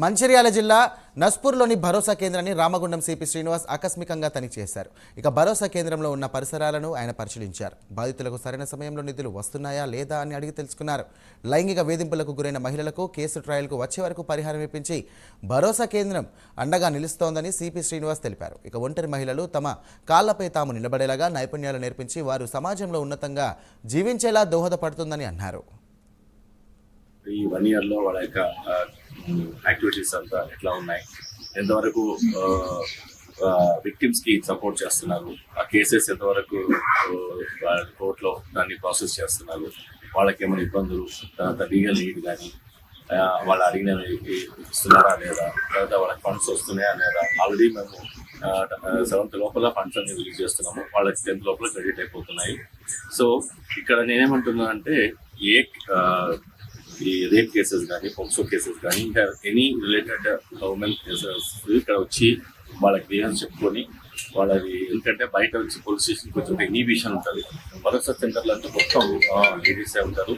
మంచిర్యాల జిల్లా నస్పూర్లోని భరోసా కేంద్రాన్ని రామగుండం సిపి శ్రీనివాస్ ఆకస్మికంగా తనిఖీ చేశారు. ఇక భరోసా కేంద్రంలో ఉన్న పరిసరాలను ఆయన పరిశీలించారు. బాధితులకు సరైన సమయంలో నిధులు వస్తున్నాయా లేదా అని అడిగి తెలుసుకున్నారు. లైంగిక వేధింపులకు గురైన మహిళలకు కేసు ట్రయల్కు వచ్చే వరకు పరిహారం ఇప్పించి భరోసా కేంద్రం అండగా నిలుస్తోందని సిపి శ్రీనివాస్ తెలిపారు. ఇక ఒంటరి మహిళలు తమ కాళ్లపై తాము నిలబడేలాగా నైపుణ్యాలు నేర్పించి వారు సమాజంలో ఉన్నతంగా జీవించేలా దోహదపడుతుందని అన్నారు. ఈ 1 year లో వాళ్ళ యొక్క యాక్టివిటీస్ అంతా ఎట్లా ఉన్నాయి, ఎంతవరకు విక్టిమ్స్ కి సపోర్ట్ చేస్తున్నారు, ఆ కేసెస్ ఎంతవరకు కోర్టులో దాన్ని ప్రాసెస్ చేస్తున్నారు, వాళ్ళకి ఏమైనా ఇబ్బందులు, తర్వాత లీగల్ నీడ్ కానీ వాళ్ళు అడిగిన ఇస్తున్నారా లేదా, తర్వాత వాళ్ళకి ఫండ్స్ వస్తున్నాయా లేదా. ఆల్రెడీ మేము 7th లోపల ఫండ్స్ అన్ని రిలీజ్ చేస్తున్నాము, వాళ్ళకి 10th లోపల క్రెడిట్ అయిపోతున్నాయి. సో ఇక్కడ నేనేమంటున్నా అంటే ఈ రేప్ కేసెస్ కానీ, పోక్సో కేసెస్ కానీ, ఇంకా ఎనీ రిలేటెడ్ ఉమెన్ కేసెస్ ఇక్కడ వచ్చి వాళ్ళకి గ్రీవెన్స్ చెప్పుకొని వాళ్ళది, ఎందుకంటే బయట వచ్చి పోలీస్ స్టేషన్కి వచ్చి ఒక ఇన్హిబిషన్ ఉంటుంది. భరోసా సెంటర్లు అంటే మొత్తం లేడీసే ఉంటారు.